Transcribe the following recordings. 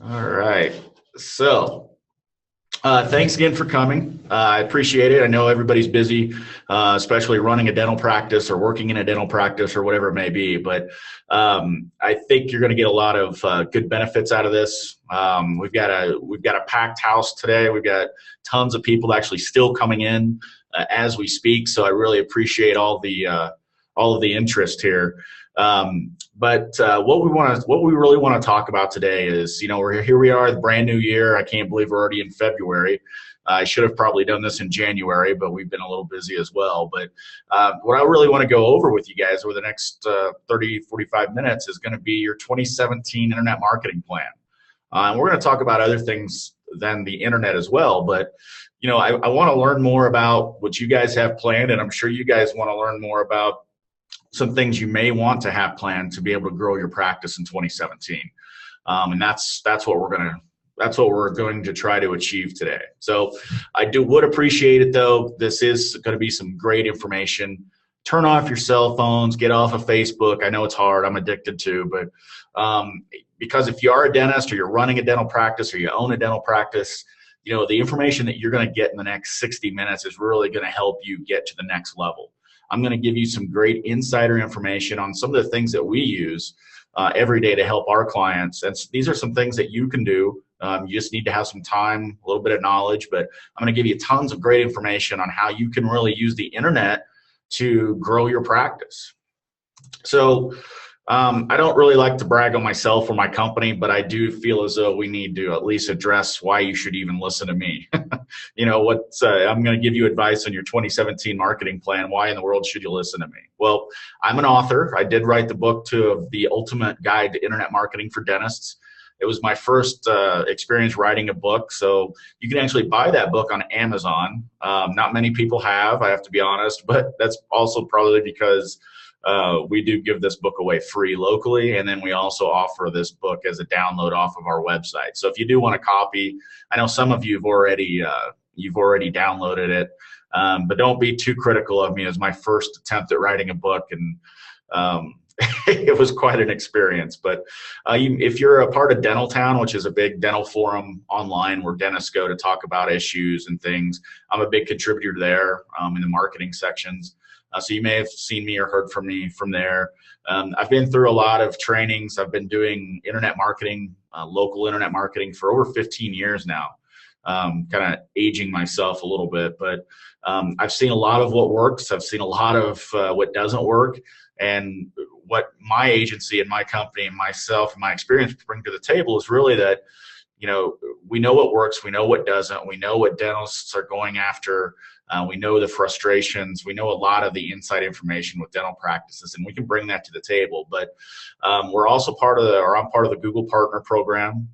All right. So, thanks again for coming. I appreciate it. I know everybody's busy, especially running a dental practice or working in a dental practice or whatever it may be. But I think you're going to get a lot of good benefits out of this. We've got a packed house today. We've got tons of people actually still coming in as we speak. So I really appreciate all of the interest here. But what we really want to talk about today is, here we are, the brand new year. I can't believe we're already in February. I should have probably done this in January, but we've been a little busy as well. But what I really want to go over with you guys over the next 30, 45 minutes is going to be your 2017 internet marketing plan. And we're going to talk about other things than the internet as well. But, I want to learn more about what you guys have planned, and I'm sure you guys want to learn more about some things you may want to have planned to be able to grow your practice in 2017. And that's what we're going to try to achieve today. So would appreciate it though. This is going to be some great information. Turn off your cell phones, get off of Facebook. I know it's hard. I'm addicted to, but because if you are a dentist or you're running a dental practice or you own a dental practice, the information that you're going to get in the next 60 minutes is really going to help you get to the next level. I'm going to give you some great insider information on some of the things that we use every day to help our clients. And these are some things that you can do. You just need to have some time, a little bit of knowledge, but I'm going to give you tons of great information on how you can really use the internet to grow your practice. So I don't really like to brag on myself or my company, but I do feel as though we need to at least address why you should even listen to me. I'm going to give you advice on your 2017 marketing plan. Why in the world should you listen to me? Well, I'm an author. I did write the book to The Ultimate Guide to Internet Marketing for Dentists. It was my first experience writing a book, so you can actually buy that book on Amazon. Not many people have, I have to be honest, but that's also probably because we do give this book away free locally, and then we also offer this book as a download off of our website. So if you do want a copy, I know some of you have already downloaded it, but don't be too critical of me as my first attempt at writing a book, and it was quite an experience. But if you're a part of Dental Town, which is a big dental forum online where dentists go to talk about issues and things, I'm a big contributor there in the marketing sections. So you may have seen me or heard from me from there. I've been through a lot of trainings. I've been doing internet marketing, local internet marketing for over 15 years now, kind of aging myself a little bit. But I've seen a lot of what works. I've seen a lot of what doesn't work. And what my agency and my company and myself and my experience bring to the table is really that, we know what works, we know what doesn't, we know what dentists are going after. We know the frustrations. We know a lot of the inside information with dental practices, and we can bring that to the table. But we're also I'm part of the Google Partner Program.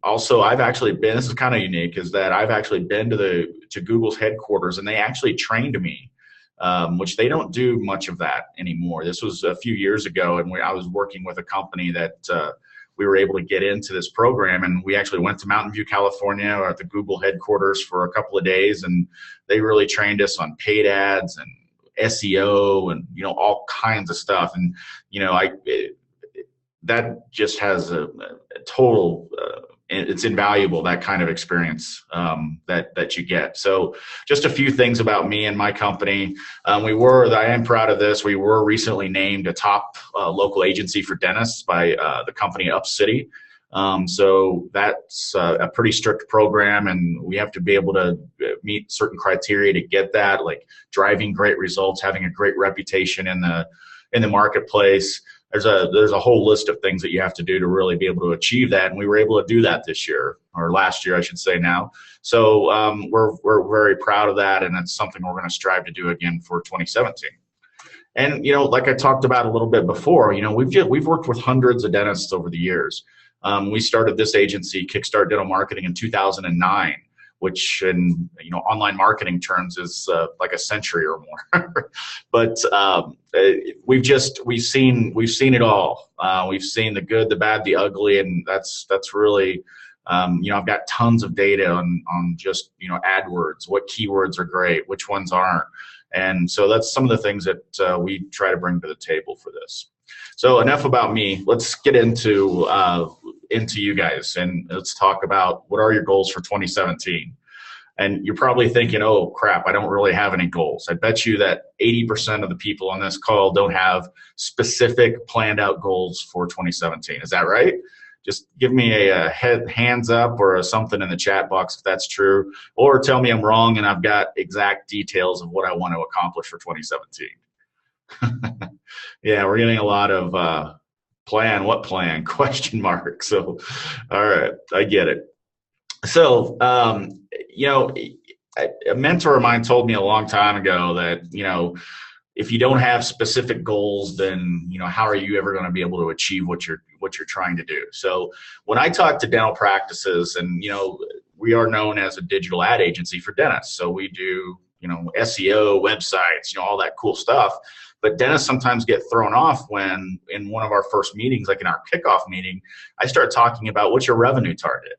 Also, I've actually been. This is kind of unique, is that I've actually been to Google's headquarters, and they actually trained me, which they don't do much of that anymore. This was a few years ago, and I was working with a company that. We were able to get into this program, and we actually went to Mountain View, California, or at the Google headquarters for a couple of days, and they really trained us on paid ads and SEO and all kinds of stuff. And that just has a total. It's invaluable, that kind of experience that you get. So just a few things about me and my company. I am proud of this. We were recently named a top local agency for dentists by the company UpCity. So that's a pretty strict program, and we have to be able to meet certain criteria to get that, like driving great results, having a great reputation in the marketplace. There's a whole list of things that you have to do to really be able to achieve that, and we were able to do that this year, or last year, I should say now. So we're very proud of that, and it's something we're going to strive to do again for 2017. And like I talked about a little bit before, we've worked with hundreds of dentists over the years. We started this agency, Kickstart Dental Marketing, in 2009. Which in online marketing terms is like a century or more. But we've seen it all. We've seen the good, the bad, the ugly, and that's really I've got tons of data on just AdWords, what keywords are great, which ones aren't, and so that's some of the things that we try to bring to the table for this. So enough about me. Let's get into into you guys and let's talk about what are your goals for 2017. And you're probably thinking, oh crap, I don't really have any goals. I bet you that 80% of the people on this call don't have specific planned out goals for 2017. Is that right? Just give me a hands up or something in the chat box if that's true, or tell me I'm wrong and I've got exact details of what I want to accomplish for 2017. Yeah, we're getting a lot of plan, what plan, question mark. So, all right, I get it. So, you know, a mentor of mine told me a long time ago that, you know, if you don't have specific goals, then, you know, how are you ever going to be able to achieve what you're trying to do? So when I talk to dental practices, and, you know, we are known as a digital ad agency for dentists. So we do, you know, SEO, websites, you know, all that cool stuff. But dentists sometimes get thrown off when in one of our first meetings, like in our kickoff meeting, I start talking about what's your revenue target?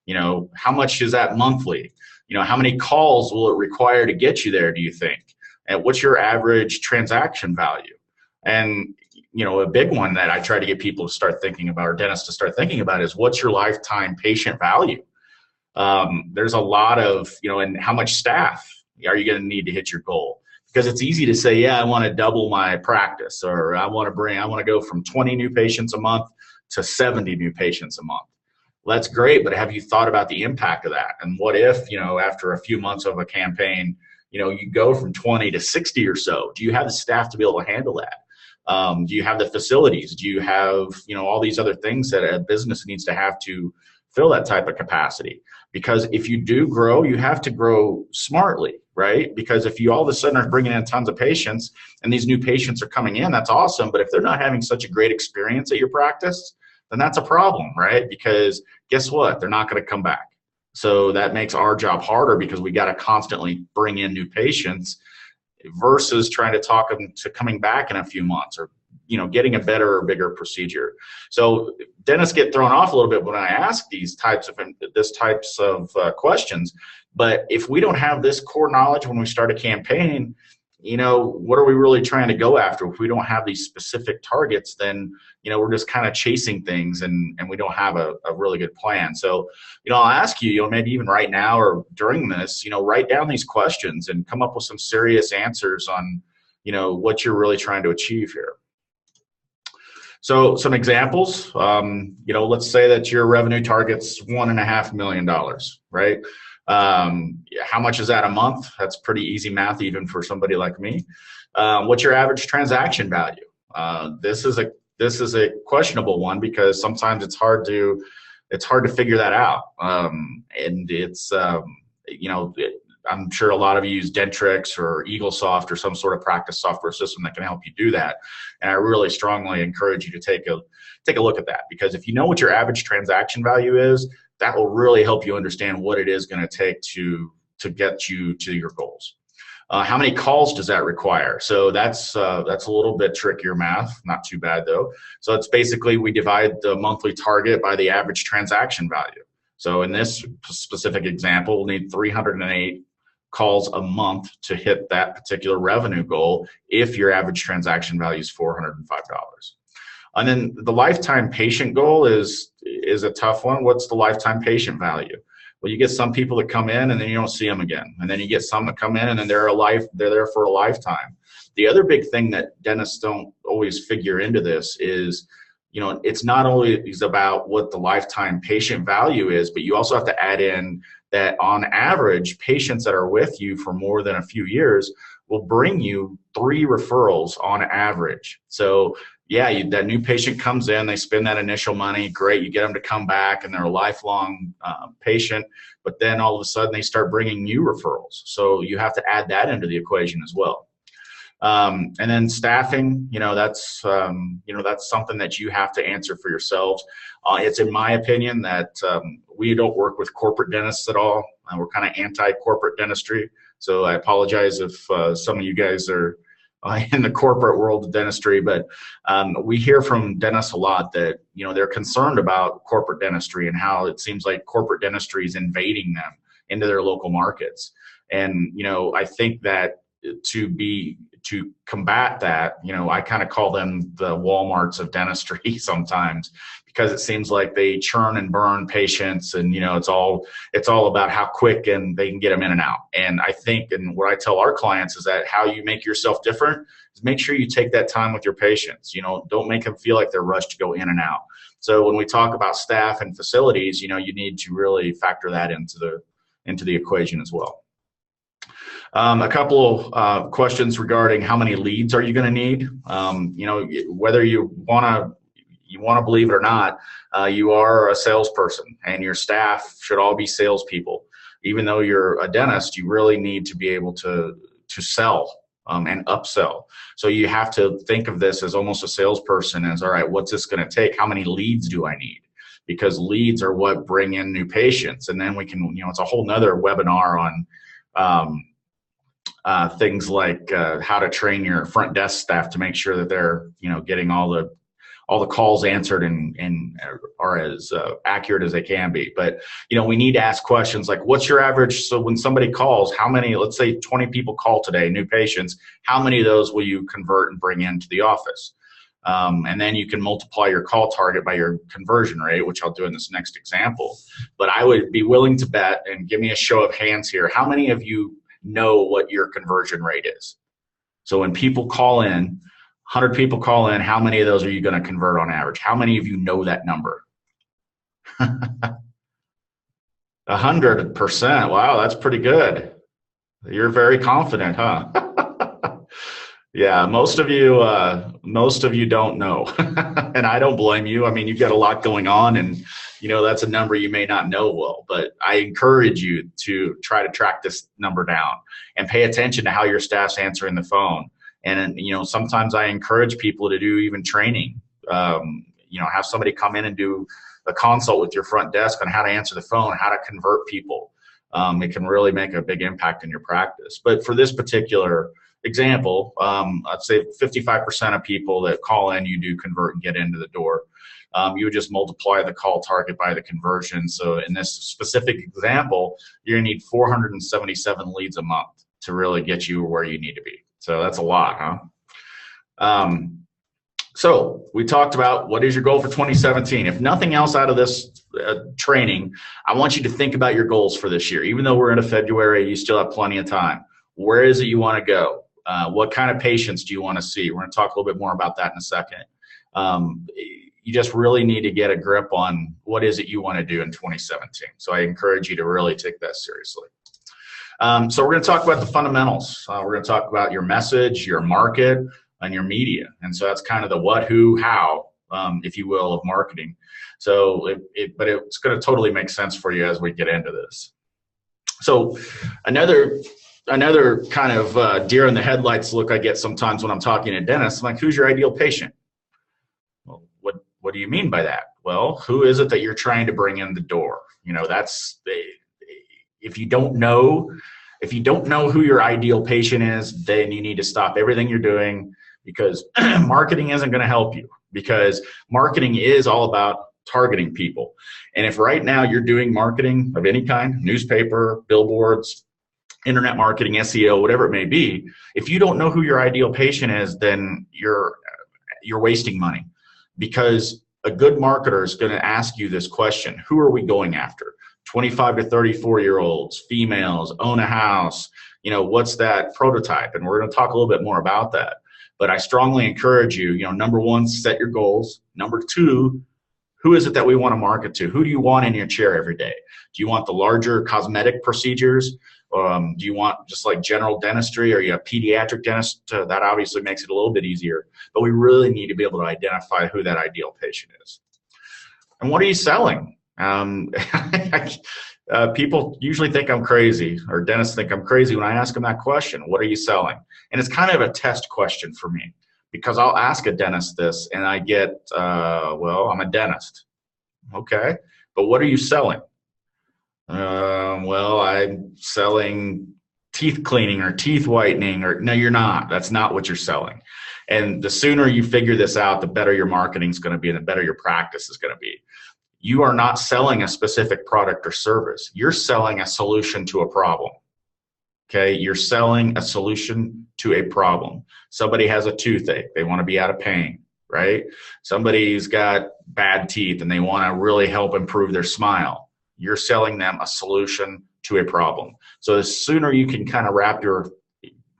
You know, how much is that monthly? You know, how many calls will it require to get you there, do you think? And what's your average transaction value? And, you know, a big one that I try to get people to start thinking about, or dentists to start thinking about, is what's your lifetime patient value? There's a lot of, you know, and how much staff are you going to need to hit your goal? Because it's easy to say, yeah, I want to double my practice, or I want to go from 20 new patients a month to 70 new patients a month. Well, that's great, but have you thought about the impact of that? And what if, you know, after a few months of a campaign, you know, you go from 20 to 60 or so? Do you have the staff to be able to handle that? Do you have the facilities? Do you have, you know, all these other things that a business needs to have to fill that type of capacity? Because if you do grow, you have to grow smartly, right? Because if you all of a sudden are bringing in tons of patients and these new patients are coming in, that's awesome. But if they're not having such a great experience at your practice, then that's a problem, right? Because guess what? They're not going to come back. So that makes our job harder, because we got to constantly bring in new patients versus trying to talk them to coming back in a few months, or, you know, getting a better or bigger procedure. So dentists get thrown off a little bit when I ask these types of questions. But if we don't have this core knowledge when we start a campaign, you know, what are we really trying to go after? If we don't have these specific targets, then, you know, we're just kind of chasing things and we don't have a really good plan. So, you know, I'll ask you, you know, maybe even right now or during this, you know, write down these questions and come up with some serious answers on, you know, what you're really trying to achieve here. So some examples, you know, let's say that your revenue target's $1.5 million, right? How much is that a month? That's pretty easy math, even for somebody like me. What's your average transaction value? This is a questionable one, because sometimes it's hard to figure that out. And it's, you know, I'm sure a lot of you use Dentrix or EagleSoft or some sort of practice software system that can help you do that. And I really strongly encourage you to take a look at that, because if you know what your average transaction value is, that will really help you understand what it is going to take to get you to your goals. How many calls does that require? So that's a little bit trickier math, not too bad though. So it's basically, we divide the monthly target by the average transaction value. So in this specific example, we'll need 308 calls a month to hit that particular revenue goal if your average transaction value is $405. And then the lifetime patient goal is a tough one. What's the lifetime patient value? Well, you get some people that come in and then you don't see them again. And then you get some that come in and then they're there for a lifetime. The other big thing that dentists don't always figure into this is, you know, it's not always about what the lifetime patient value is, but you also have to add in that on average, patients that are with you for more than a few years will bring you 3 referrals on average. So yeah, that new patient comes in, they spend that initial money, great, you get them to come back and they're a lifelong patient, but then all of a sudden they start bringing you referrals. So you have to add that into the equation as well. And then staffing, you know, that's something that you have to answer for yourselves. It's in my opinion that we don't work with corporate dentists at all. We're kind of anti-corporate dentistry. So I apologize if some of you guys are in the corporate world of dentistry, but we hear from dentists a lot that, you know, they're concerned about corporate dentistry and how it seems like corporate dentistry is invading them into their local markets. And, you know, I think that to to combat that, I kind of call them the Walmarts of dentistry sometimes, because it seems like they churn and burn patients, and it's all about how quick and they can get them in and out. And I think, and what I tell our clients is that how you make yourself different is make sure you take that time with your patients. Don't make them feel like they're rushed to go in and out. So when we talk about staff and facilities, you need to really factor that into the equation as well. A couple of questions regarding how many leads are you going to need. Whether you want to believe it or not, you are a salesperson, and your staff should all be salespeople. Even though you're a dentist, you really need to be able to sell and upsell. So you have to think of this as almost a salesperson, as, all right, what's this going to take? How many leads do I need? Because leads are what bring in new patients. And then we can, it's a whole nother webinar on things like how to train your front desk staff to make sure that they're, getting all the calls answered and are as accurate as they can be. But, we need to ask questions like, what's your average? So when somebody calls, how many, let's say 20 people call today, new patients, how many of those will you convert and bring into the office? And then you can multiply your call target by your conversion rate, which I'll do in this next example. But I would be willing to bet, and give me a show of hands here, how many of you know what your conversion rate is? So when people call in, 100 people call in, how many of those are you going to convert on average? How many of you know that number? 100%. Wow, that's pretty good. You're very confident, huh? Yeah, most of you don't know, and I don't blame you. I mean, you've got a lot going on, and that's a number you may not know well. But I encourage you to try to track this number down and pay attention to how your staff's answering the phone. And sometimes I encourage people to do even training. Have somebody come in and do a consult with your front desk on how to answer the phone, how to convert people. It can really make a big impact in your practice. But for this particular example, I'd say 55% of people that call in, you do convert and get into the door. You would just multiply the call target by the conversion. So in this specific example, you're going to need 477 leads a month to really get you where you need to be. So that's a lot, huh? So we talked about what is your goal for 2017. If nothing else out of this training, I want you to think about your goals for this year. Even though we're into February, you still have plenty of time. Where is it you want to go? What kind of patients do you want to see? We're going to talk a little bit more about that in a second. You just really need to get a grip on what is it you want to do in 2017. So I encourage you to really take that seriously. So we're going to talk about the fundamentals. We're going to talk about your message, your market, and your media. And so that's kind of the what, who, how, if you will, of marketing. So, but it's going to totally make sense for you as we get into this. So another kind of deer in the headlights look I get sometimes when I'm talking to dentists. I'm like, who's your ideal patient? Well, what do you mean by that? Well, who is it that you're trying to bring in the door? That's if you don't know who your ideal patient is, then you need to stop everything you're doing, because marketing isn't going to help you, because marketing is all about targeting people. And if right now you're doing marketing of any kind, newspaper, billboards, internet marketing, SEO, whatever it may be, if you don't know who your ideal patient is, then you're wasting money, because a good marketer is going to ask you this question: who are we going after? 25 to 34-year-olds, females, own a house, what's that prototype? And we're going to talk a little bit more about that. But I strongly encourage you, number one, set your goals. Number two, who is it that we want to market to? Who do you want in your chair every day? Do you want the larger cosmetic procedures? Do you want just like general dentistry? Are you a pediatric dentist? That obviously makes it a little bit easier. But we really need to be able to identify who that ideal patient is. And what are you selling? People usually think I'm crazy, or dentists think I'm crazy when I ask them that question. What are you selling? And it's kind of a test question for me, because I'll ask a dentist this and I get, well, I'm a dentist. Okay, but what are you selling? Well, I'm selling teeth cleaning or teeth whitening. Or no, you're not. That's not what you're selling. And the sooner you figure this out, the better your marketing is going to be, and the better your practice is going to be. You are not selling a specific product or service. You're selling a solution to a problem. Okay, you're selling a solution to a problem. Somebody has a toothache, they want to be out of pain, right? Somebody's got bad teeth and they want to really help improve their smile. You're selling them a solution to a problem. So the sooner you can kind of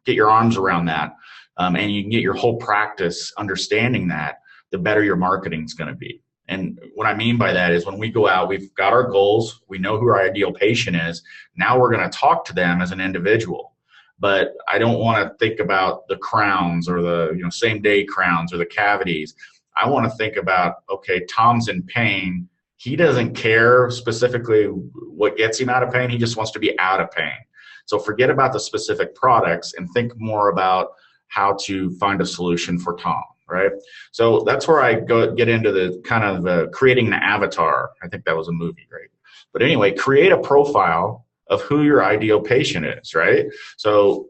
get your arms around that, and you can get your whole practice understanding that, the better your marketing is going to be. And what I mean by that is when we go out, we've got our goals, we know who our ideal patient is. Now we're going to talk to them as an individual. But I don't want to think about the crowns or the same day crowns or the cavities. I want to think about, okay, Tom's in pain. He doesn't care specifically what gets him out of pain. He just wants to be out of pain. So forget about the specific products and think more about how to find a solution for Tom. Right. So that's where I get into the kind of creating an avatar. I think that was a movie, right? But anyway, create a profile of who your ideal patient is, right? So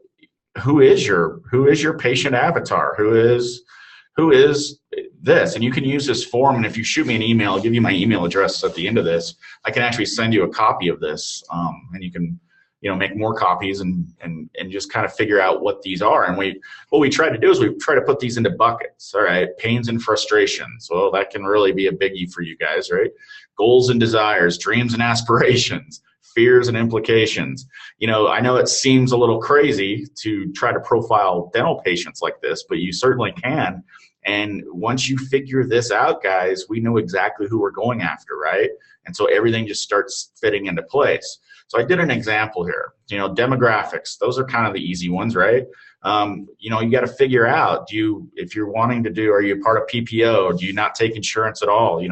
who is your patient avatar? Who is this? And you can use this form. And if you shoot me an email, I'll give you my email address at the end of this. I can actually send you a copy of this, and you can make more copies and just kind of figure out what these are. And what we try to do is we try to put these into buckets. All right, pains and frustrations. Well, that can really be a biggie for you guys, right? Goals and desires, dreams and aspirations, fears and implications. I know it seems a little crazy to try to profile dental patients like this, but you certainly can. And once you figure this out, guys, we know exactly who we're going after, right? And so everything just starts fitting into place. So I did an example here, demographics, those are kind of the easy ones, right? You got to figure out, if you're wanting to are you part of PPO? Do you not take insurance at all?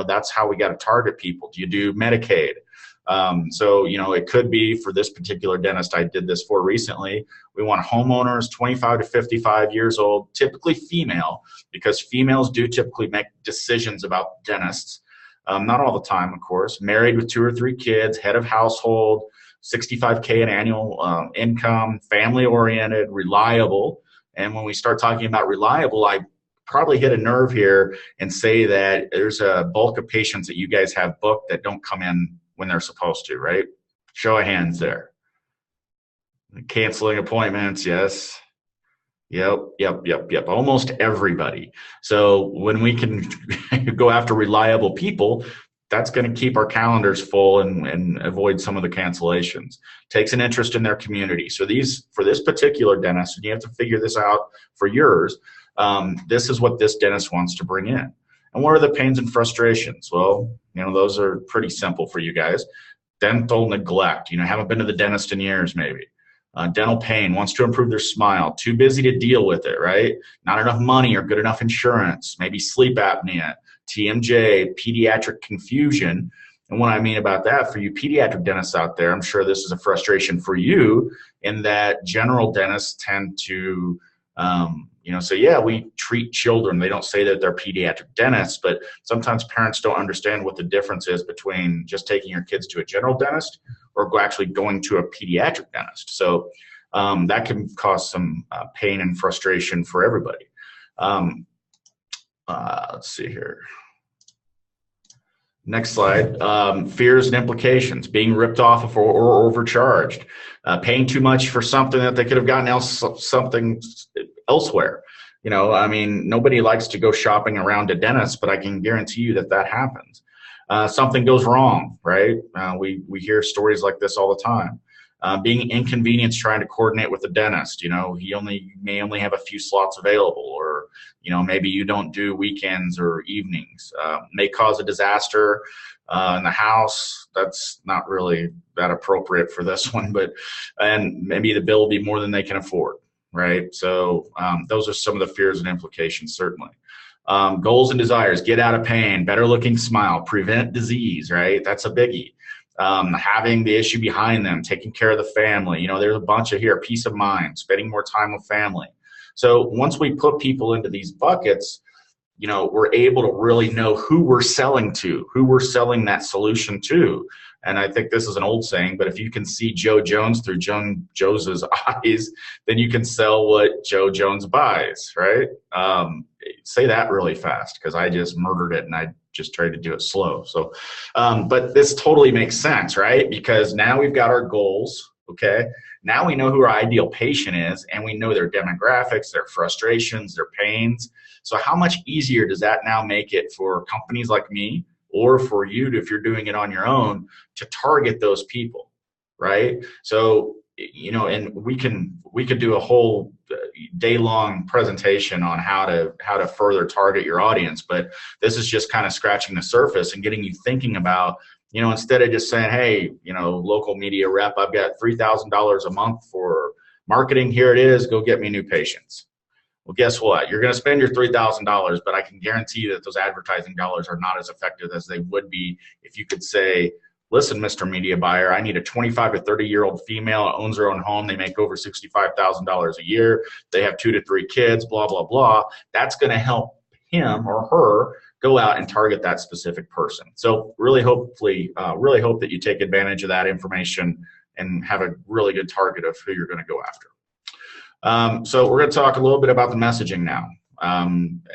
That's how we got to target people. Do you do Medicaid? So it could be for this particular dentist I did this for recently. We want homeowners 25 to 55 years old, typically female, because females do typically make decisions about dentists. Not all the time, of course. Married with 2 or 3 kids, head of household, $65K in annual income, family-oriented, reliable. And when we start talking about reliable, I probably hit a nerve here and say that there's a bulk of patients that you guys have booked that don't come in when they're supposed to, right? Show of hands there. Canceling appointments, yes. Yep. Almost everybody. So when we can go after reliable people, that's going to keep our calendars full and avoid some of the cancellations. Takes an interest in their community. So for this particular dentist, and you have to figure this out for yours, this is what this dentist wants to bring in. And what are the pains and frustrations? Well, those are pretty simple for you guys. Dental neglect, haven't been to the dentist in years maybe. Dental pain, wants to improve their smile, too busy to deal with it, right? Not enough money or good enough insurance, maybe sleep apnea, TMJ, pediatric confusion. And what I mean about that, for you pediatric dentists out there, I'm sure this is a frustration for you in that general dentists tend to, say, yeah, we treat children. They don't say that they're pediatric dentists, but sometimes parents don't understand what the difference is between just taking your kids to a general dentist or actually going to a pediatric dentist. So that can cause some pain and frustration for everybody. Let's see here. Next slide. Fears and implications, being ripped off or overcharged, paying too much for something that they could have gotten something elsewhere. Nobody likes to go shopping around a dentist, but I can guarantee you that happens. Something goes wrong, right? We hear stories like this all the time. Being inconvenienced trying to coordinate with the dentist. He may only have a few slots available, or maybe you don't do weekends or evenings. May cause a disaster in the house. That's not really that appropriate for this one, and maybe the bill will be more than they can afford, right? So those are some of the fears and implications, certainly. Goals and desires, get out of pain, better looking smile, prevent disease, right? That's a biggie. Having the issue behind them, taking care of the family. There's a bunch of here, peace of mind, spending more time with family. So once we put people into these buckets, we're able to really know who we're selling to, who we're selling that solution to. And I think this is an old saying, but if you can see Joe Jones through Joe's eyes, then you can sell what Joe Jones buys, right? Say that really fast, because I just murdered it and I just tried to do it slow. So, but this totally makes sense, right? Because now we've got our goals, Okay. Now we know who our ideal patient is, and we know their demographics, their frustrations, their pains. So how much easier does that now make it for companies like me, or for you to, if you're doing it on your own, to target those people, right? So, and we could do a whole day-long presentation on how to further target your audience, but this is just kind of scratching the surface and getting you thinking about, instead of just saying, hey, local media rep, I've got $3,000 a month for marketing, here it is, go get me new patients. Well, guess what? You're going to spend your $3,000, but I can guarantee that those advertising dollars are not as effective as they would be if you could say, listen, Mr. Media Buyer, I need a 25 to 30-year-old female, owns her own home. They make over $65,000 a year. They have 2 to 3 kids, blah, blah, blah. That's going to help him or her go out and target that specific person. So really hope that you take advantage of that information and have a really good target of who you're going to go after. So we're going to talk a little bit about the messaging now,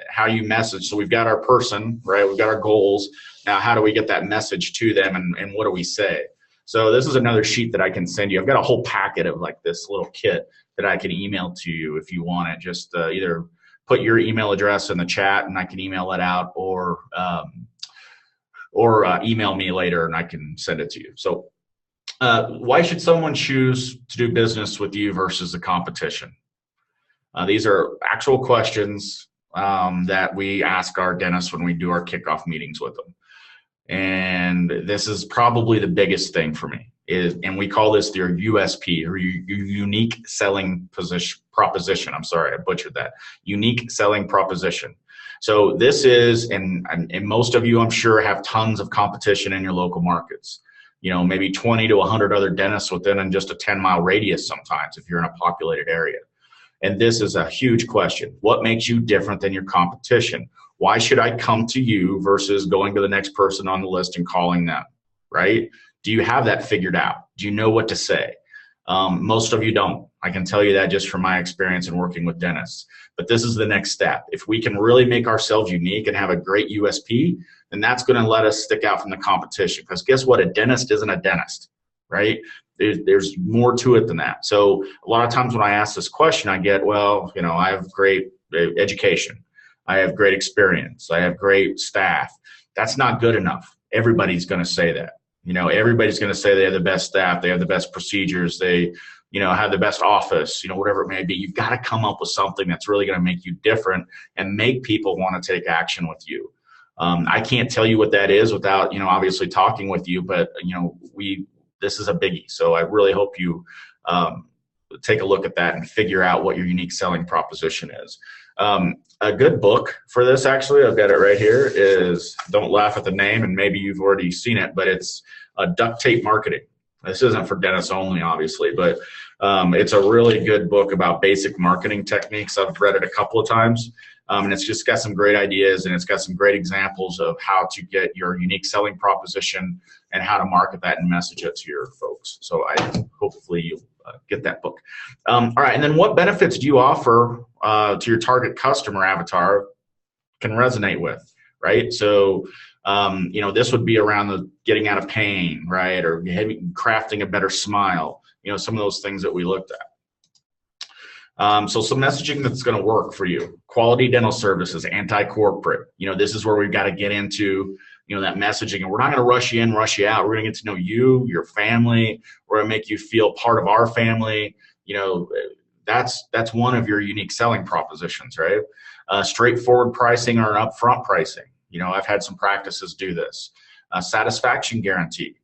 how you message. So we've got our person, right? We've got our goals. Now, how do we get that message to them, and what do we say? So this is another sheet that I can send you. I've got a whole packet of like this little kit that I can email to you if you want it. Just either put your email address in the chat and I can email it out, or email me later and I can send it to you. So why should someone choose to do business with you versus the competition? These are actual questions that we ask our dentists when we do our kickoff meetings with them. And this is probably the biggest thing for me, and we call this your USP, or your unique selling proposition. I'm sorry, I butchered that. Unique selling proposition. So this is, and most of you, I'm sure, have tons of competition in your local markets. Maybe 20 to 100 other dentists within just a 10-mile radius sometimes if you're in a populated area. And this is a huge question. What makes you different than your competition? Why should I come to you versus going to the next person on the list and calling them, right? Do you have that figured out? Do you know what to say? Most of you don't. I can tell you that just from my experience in working with dentists. But this is the next step. If we can really make ourselves unique and have a great USP, then that's going to let us stick out from the competition. Because guess what? A dentist isn't a dentist, right? There's more to it than that. So a lot of times when I ask this question, I get, well, I have great education. I have great experience. I have great staff. That's not good enough. Everybody's going to say that. Everybody's going to say they have the best staff. They have the best procedures. They, have the best office, whatever it may be. You've got to come up with something that's really going to make you different and make people want to take action with you. I can't tell you what that is without, obviously talking with you, but, this is a biggie. So I really hope you take a look at that and figure out what your unique selling proposition is. A good book for this, actually, I've got it right here, is, don't laugh at the name, and maybe you've already seen it, but it's Duct Tape Marketing. This isn't for dentists only, obviously, but it's a really good book about basic marketing techniques. I've read it a couple of times. And it's just got some great ideas, and it's got some great examples of how to get your unique selling proposition and how to market that and message it to your folks. So hopefully you'll get that book. All right, and then what benefits do you offer to your target customer avatar can resonate with, right? So, this would be around the getting out of pain, right? Or crafting a better smile, some of those things that we looked at. So some messaging that's going to work for you. Quality dental services, anti-corporate. This is where we've got to get into, that messaging. And we're not going to rush you in, rush you out. We're going to get to know you, your family. We're going to make you feel part of our family. That's one of your unique selling propositions, right? Straightforward pricing or an upfront pricing. I've had some practices do this. Satisfaction guarantee.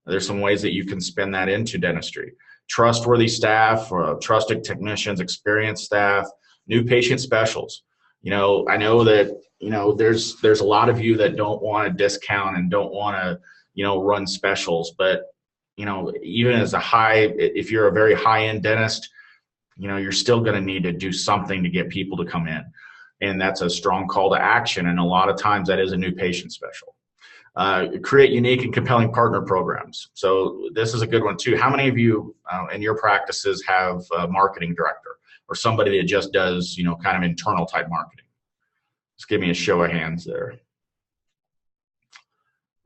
There's some ways that you can spin that into dentistry. Trustworthy staff, trusted technicians, experienced staff, new patient specials. I know that, there's a lot of you that don't want to discount and don't want to, run specials, but, even as if you're a very high-end dentist, you're still going to need to do something to get people to come in. And that's a strong call to action. And a lot of times that is a new patient special. Create unique and compelling partner programs. So this is a good one too. How many of you in your practices have a marketing director or somebody that just does, kind of internal type marketing? Just give me a show of hands there.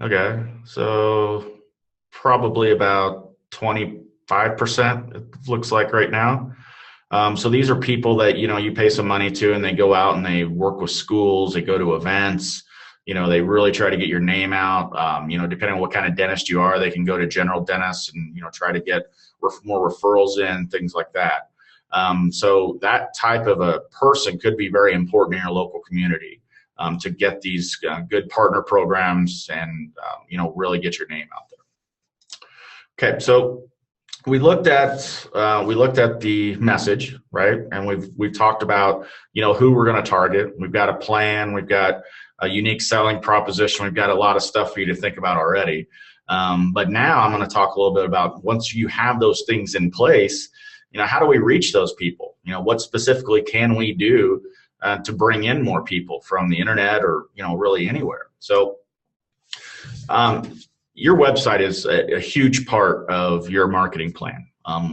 Okay, so probably about 20 5%, it looks like right now. So these are people that, you pay some money to, and they go out and they work with schools, they go to events, they really try to get your name out. Depending on what kind of dentist you are, they can go to general dentists and, try to get more referrals in, things like that. So that type of a person could be very important in your local community to get these good partner programs and, really get your name out there. Okay, so we looked at the message, right? And we've talked about, who we're going to target. We've got a plan. We've got a unique selling proposition. We've got a lot of stuff for you to think about already. But now I'm going to talk a little bit about, once you have those things in place, how do we reach those people? What specifically can we do to bring in more people from the internet or, really anywhere? So your website is a huge part of your marketing plan.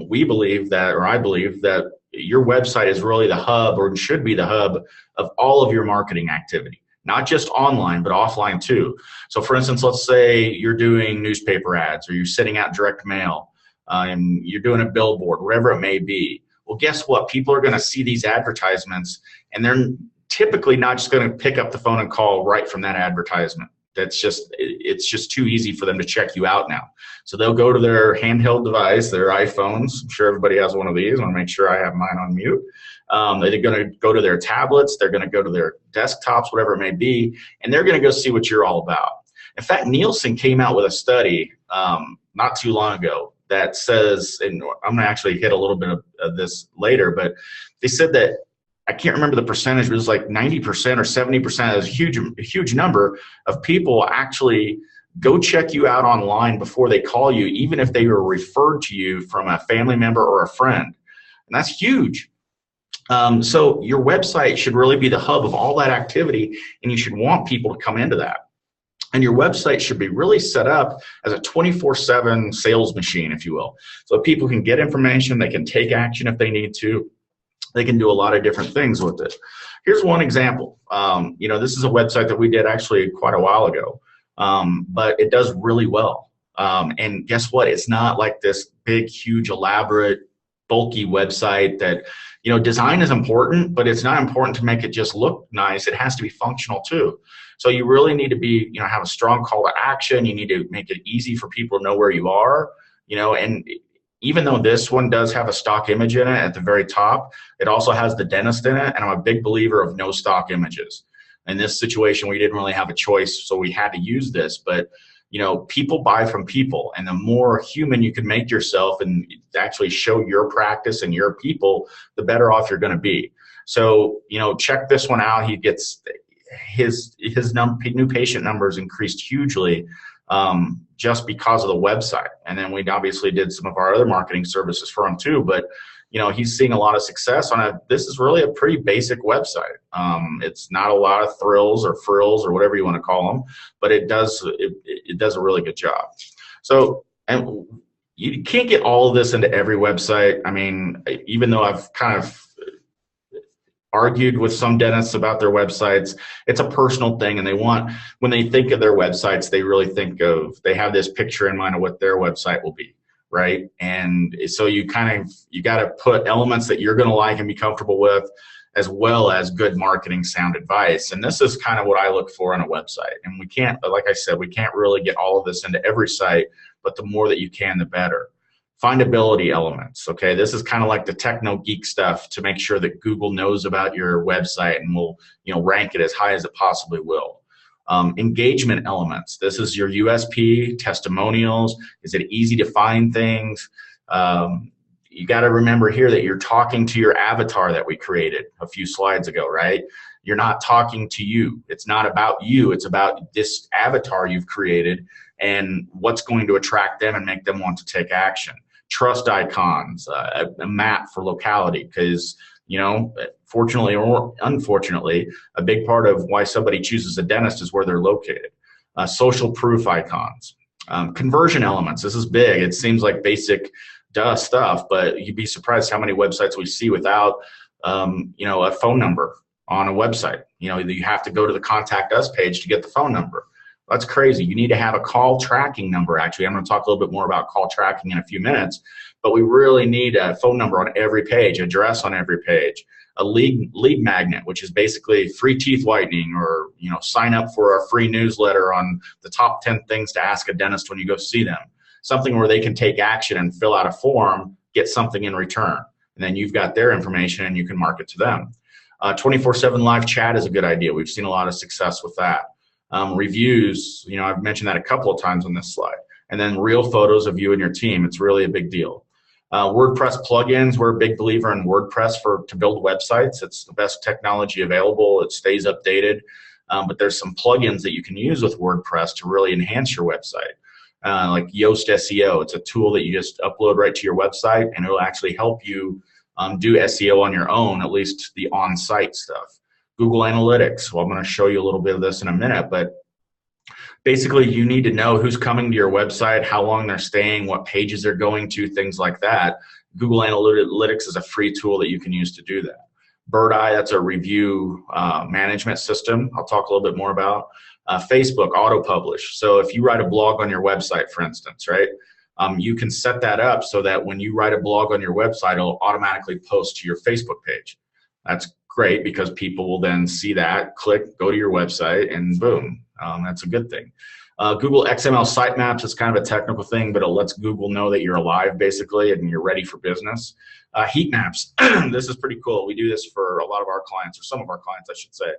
We believe that, or I believe that your website is really the hub, or should be the hub, of all of your marketing activity, not just online, but offline too. So for instance, let's say you're doing newspaper ads, or you're sending out direct mail, and you're doing a billboard, whatever it may be. Well, guess what? People are going to see these advertisements, and they're typically not just going to pick up the phone and call right from that advertisement. It's just too easy for them to check you out now. So they'll go to their handheld device, their iPhones. I'm sure everybody has one of these. I want to make sure I have mine on mute. They're going to go to their tablets. They're going to go to their desktops, whatever it may be, and they're going to go see what you're all about. In fact, Nielsen came out with a study not too long ago that says, and I'm going to actually hit a little bit of this later, but they said that, I can't remember the percentage, but it was like 90% or 70%, a huge number of people actually go check you out online before they call you, even if they were referred to you from a family member or a friend. And that's huge. So your website should really be the hub of all that activity, and you should want people to come into that. And your website should be really set up as a 24/7 sales machine, if you will. So people can get information, they can take action if they need to. They can do a lot of different things with it. Here's one example. This is a website that we did actually quite a while ago, but it does really well. And guess what? It's not like this big, huge, elaborate, bulky website that, design is important, but it's not important to make it just look nice. It has to be functional too. So you really need to be, have a strong call to action. You need to make it easy for people to know where you are, and even though this one does have a stock image in it at the very top, it also has the dentist in it, and I'm a big believer of no stock images. In this situation, we didn't really have a choice, so we had to use this, but people buy from people, and the more human you can make yourself and actually show your practice and your people, the better off you're going to be. So, check this one out. He gets his new patient numbers increased hugely just because of the website. And then we obviously did some of our other marketing services for him too, but he's seeing a lot of success on it. This is really a pretty basic website. It's not a lot of thrills or frills or whatever you want to call them, but it does a really good job. So, and you can't get all of this into every website. I mean, even though I've kind of argued with some dentists about their websites, it's a personal thing, and when they think of their websites, they really they have this picture in mind of what their website will be, right? And so you got to put elements that you're going to like and be comfortable with, as well as good marketing sound advice. And this is kind of what I look for on a website. And we can't, like I said, we can't really get all of this into every site, but the more that you can, the better. Findability elements, okay? This is kind of like the techno geek stuff to make sure that Google knows about your website and will, rank it as high as it possibly will. Engagement elements. This is your USP, testimonials. Is it easy to find things? You got to remember here that you're talking to your avatar that we created a few slides ago, right? You're not talking to you. It's not about you. It's about this avatar you've created and what's going to attract them and make them want to take action. Trust icons, a map for locality, because, fortunately or unfortunately, a big part of why somebody chooses a dentist is where they're located. Social proof icons. Conversion elements. This is big. It seems like basic stuff, but you'd be surprised how many websites we see without, a phone number on a website. You have to go to the contact us page to get the phone number. That's crazy. You need to have a call tracking number. Actually, I'm going to talk a little bit more about call tracking in a few minutes, but we really need a phone number on every page, address on every page, a lead magnet, which is basically free teeth whitening, or sign up for a free newsletter on the top 10 things to ask a dentist when you go see them. Something where they can take action and fill out a form, get something in return, and then you've got their information and you can market to them. 24/7 live chat is a good idea. We've seen a lot of success with that. Reviews, I've mentioned that a couple of times on this slide. And then real photos of you and your team. It's really a big deal. WordPress plugins, we're a big believer in WordPress to build websites. It's the best technology available. It stays updated. But there's some plugins that you can use with WordPress to really enhance your website. Like Yoast SEO. It's a tool that you just upload right to your website, and it'll actually help you do SEO on your own, at least the on-site stuff. Google Analytics. Well, I'm going to show you a little bit of this in a minute, but basically you need to know who's coming to your website, how long they're staying, what pages they're going to, things like that. Google Analytics is a free tool that you can use to do that. Birdeye, that's a review management system I'll talk a little bit more about. Facebook, auto-publish. So if you write a blog on your website, for instance, right, you can set that up so that when you write a blog on your website, it'll automatically post to your Facebook page. That's great because people will then see that, click, go to your website, and boom, that's a good thing. Google XML sitemaps is kind of a technical thing, but it lets Google know that you're alive basically and you're ready for business. Heat maps, this is pretty cool. We do this for a lot of our clients, or some of our clients I should say,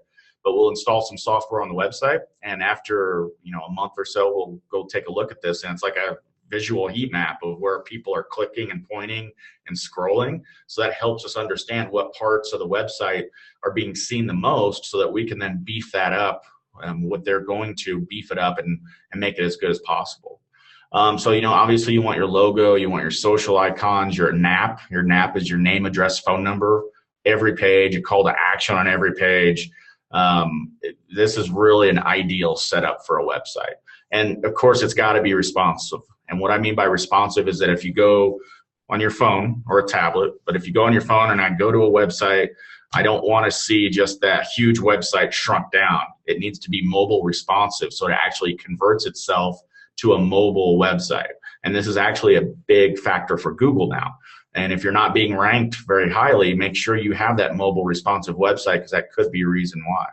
but we'll install some software on the website, and after a month or so, we'll go take a look at this, and it's like a visual heat map of where people are clicking and pointing and scrolling. So that helps us understand what parts of the website are being seen the most, so that we can then beef that up, what they're going to beef it up and make it as good as possible. So, obviously you want your logo, you want your social icons, your NAP. Your NAP is your name, address, phone number, every page, a call to action on every page. This is really an ideal setup for a website. And of course, it's got to be responsive. And what I mean by responsive is that if you go on your phone or a tablet, but if you go on your phone and I go to a website, I don't want to see just that huge website shrunk down. It needs to be mobile responsive, so it actually converts itself to a mobile website. And this is actually a big factor for Google now. And if you're not being ranked very highly, make sure you have that mobile responsive website, because that could be a reason why.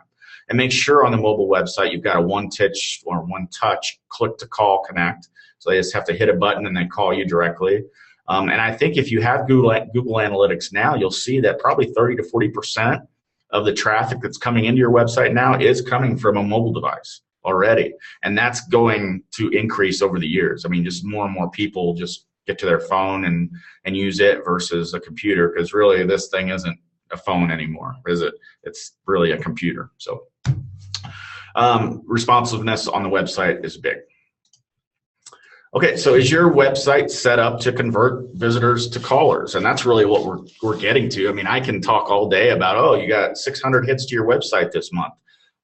And make sure on the mobile website you've got a one-touch click to call connect. So they just have to hit a button and then call you directly. And I think if you have Google Analytics now, you'll see that probably 30 to 40% of the traffic that's coming into your website now is coming from a mobile device already. And that's going to increase over the years. I mean, just more and more people just get to their phone and use it versus a computer, because really this thing isn't a phone anymore, is it? It's really a computer. So responsiveness on the website is big. Okay, so is your website set up to convert visitors to callers? And that's really what we're getting to. I mean, I can talk all day about, oh, you got 600 hits to your website this month.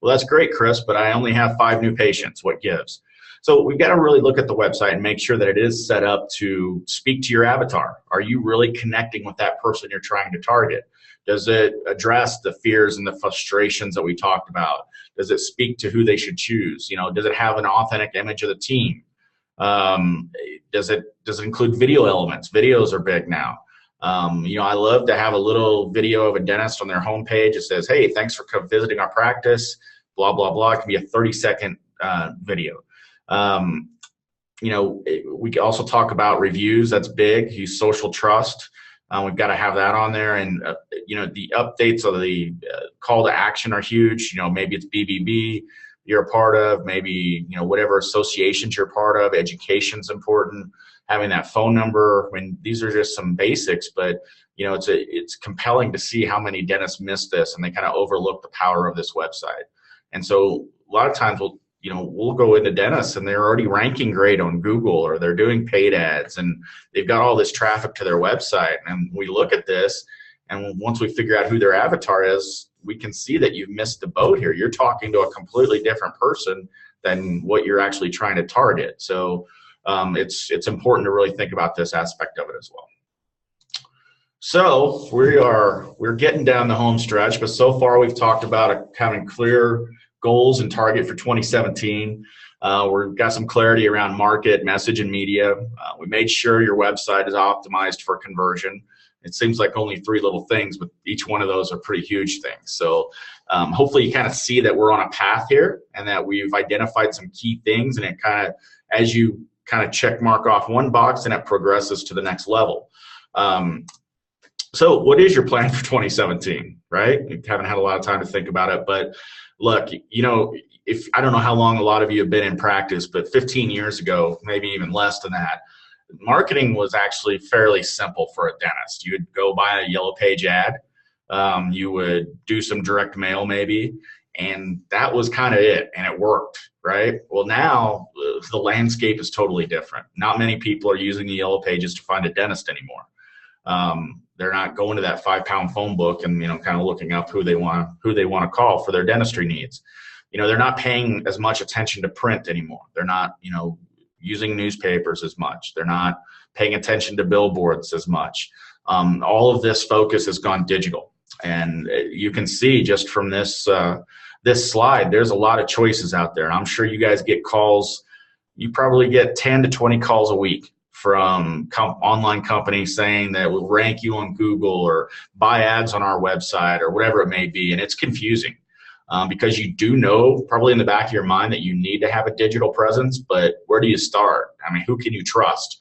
Well, that's great, Chris, but I only have 5 new patients. What gives? So we've got to really look at the website and make sure that it is set up to speak to your avatar. Are you really connecting with that person you're trying to target? Does it address the fears and the frustrations that we talked about? Does it speak to who they should choose? Does it have an authentic image of the team? Does it include video elements? Videos are big now. I love to have a little video of a dentist on their homepage. It says, hey, thanks for visiting our practice, blah, blah, blah. It can be a 30-second video. We can also talk about reviews. That's big. Use social trust. We've got to have that on there. And, the updates of the call to action are huge. Maybe it's BBB you're a part of, maybe, whatever associations you're part of. Education's important. Having that phone number. I mean, these are just some basics, but, it's compelling to see how many dentists miss this and they kind of overlook the power of this website. And so a lot of times we'll go into dentists and they're already ranking great on Google, or they're doing paid ads and they've got all this traffic to their website. And we look at this, and once we figure out who their avatar is, we can see that you've missed the boat here. You're talking to a completely different person than what you're actually trying to target. So it's important to really think about this aspect of it as well. So we're getting down the home stretch, but so far we've talked about having clear goals and target for 2017. We've got some clarity around market, message, and media. We made sure your website is optimized for conversion. It seems like only 3 little things, but each one of those are pretty huge things. So hopefully you kind of see that we're on a path here and that we've identified some key things, and it kind of, as you kind of check mark off one box, and it progresses to the next level. So what is your plan for 2017, right? You haven't had a lot of time to think about it, but look, you know, if I don't know how long a lot of you have been in practice, but 15 years ago, maybe even less than that, marketing was actually fairly simple for a dentist. You would go buy a yellow page ad, you would do some direct mail maybe, and that was kind of it, and it worked, right? Well, now the landscape is totally different. Not many people are using the yellow pages to find a dentist anymore. They're not going to that 5-pound phone book and, you know, kind of looking up who they want to call for their dentistry needs. You know, they're not paying as much attention to print anymore. They're not, you know, using newspapers as much. They're not paying attention to billboards as much. All of this focus has gone digital, and you can see just from this this slide, there's a lot of choices out there. And I'm sure you guys get calls. You probably get 10 to 20 calls a week from online companies saying that we'll rank you on Google or buy ads on our website or whatever it may be, and it's confusing. Because you do know probably in the back of your mind that you need to have a digital presence, but where do you start? I mean, who can you trust?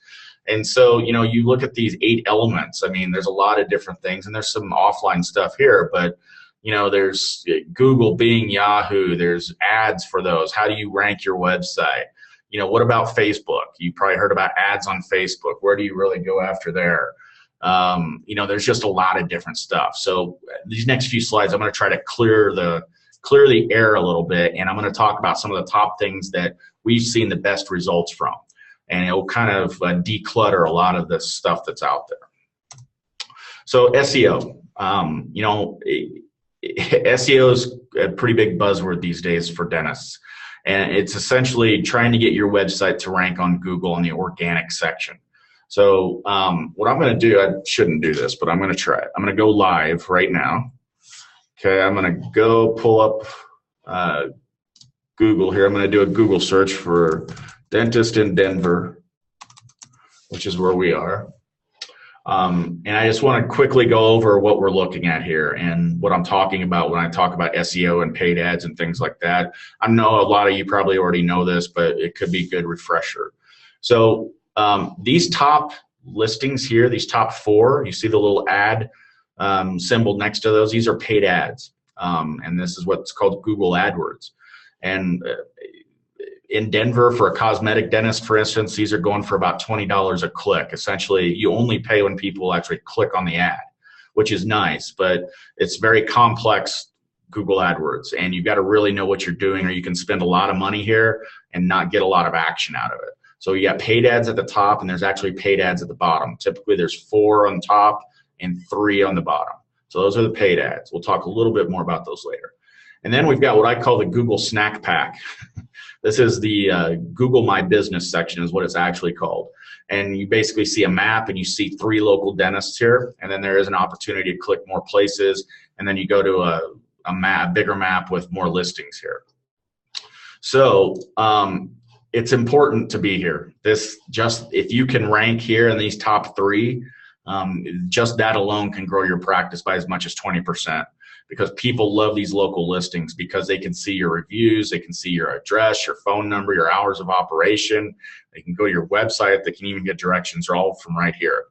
And so, you know, you look at these 8 elements. I mean, there's a lot of different things, and there's some offline stuff here, but, you know, there's Google, Bing, Yahoo, there's ads for those. How do you rank your website? You know, what about Facebook? You probably heard about ads on Facebook. Where do you really go after there? You know, there's just a lot of different stuff. So these next few slides, I'm going to try to clear the air a little bit, and I'm going to talk about some of the top things that we've seen the best results from, and it will kind of declutter a lot of the stuff that's out there. So SEO, you know, SEO is a pretty big buzzword these days for dentists, and it's essentially trying to get your website to rank on Google in the organic section. So what I'm going to do, I shouldn't do this, but I'm going to try it. I'm going to go live right now. Okay, I'm going to go pull up Google here. I'm going to do a Google search for dentist in Denver, which is where we are. And I just want to quickly go over what we're looking at here and what I'm talking about when I talk about SEO and paid ads and things like that. I know a lot of you probably already know this, but it could be a good refresher. So these top listings here, these top 4, you see the little ad symbol next to those, these are paid ads. And this is what's called Google AdWords. And in Denver, for a cosmetic dentist, for instance, these are going for about $20 a click. Essentially, you only pay when people actually click on the ad, which is nice, but it's very complex Google AdWords, and you've got to really know what you're doing, or you can spend a lot of money here and not get a lot of action out of it. So you got paid ads at the top, and there's actually paid ads at the bottom. Typically, there's 4 on top and 3 on the bottom. So those are the paid ads. We'll talk a little bit more about those later. And then we've got what I call the Google Snack Pack. This is the Google My Business section is what it's actually called. And you basically see a map, and you see 3 local dentists here, and then there is an opportunity to click more places, and then you go to a bigger map with more listings here. So it's important to be here. If you can rank here in these top 3, just that alone can grow your practice by as much as 20%, because people love these local listings because they can see your reviews, they can see your address, your phone number, your hours of operation. They can go to your website. They can even get directions all from right here.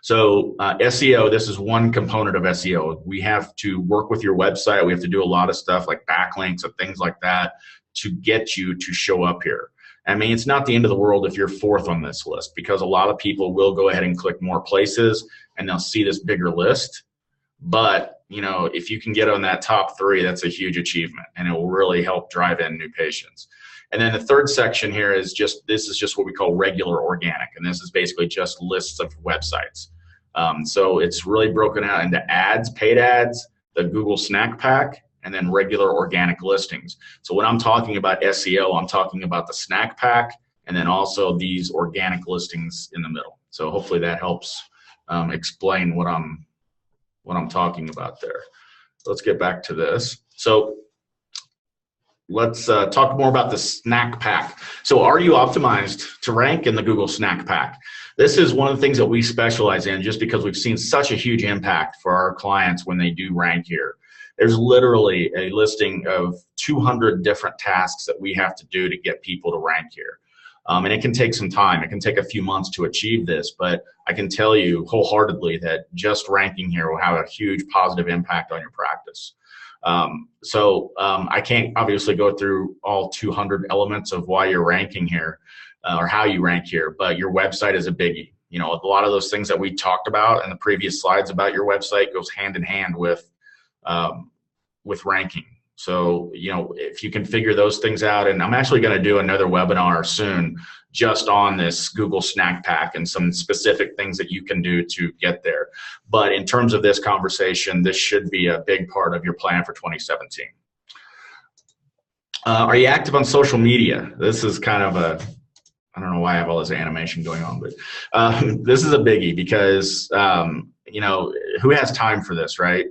So SEO, this is one component of SEO. We have to work with your website. We have to do a lot of stuff like backlinks and things like that to get you to show up here. I mean, it's not the end of the world if you're 4th on this list, because a lot of people will go ahead and click more places and they'll see this bigger list. But, you know, if you can get on that top 3, that's a huge achievement, and it will really help drive in new patients. And then the 3rd section here is this is just what we call regular organic, and this is basically just lists of websites. So it's really broken out into ads, paid ads, the Google Snack Pack, and then regular organic listings. So when I'm talking about SEO, I'm talking about the Snack Pack and then also these organic listings in the middle. So hopefully that helps explain what I'm talking about there. Let's get back to this. So let's talk more about the snack pack. So are you optimized to rank in the Google snack pack? This is one of the things that we specialize in just because we've seen such a huge impact for our clients when they do rank here. There's literally a listing of 200 different tasks that we have to do to get people to rank here. And it can take some time. It can take a few months to achieve this, but I can tell you wholeheartedly that just ranking here will have a huge positive impact on your practice. I can't obviously go through all 200 elements of why you're ranking here or how you rank here, but your website is a biggie. You know, a lot of those things that we talked about in the previous slides about your website goes hand in hand with ranking. So, you know, if you can figure those things out, and I'm actually going to do another webinar soon just on this Google Snack Pack and some specific things that you can do to get there. But in terms of this conversation, this should be a big part of your plan for 2017. Are you active on social media? This is kind of a, I don't know why I have all this animation going on, but this is a biggie because, you know, who has time for this, right?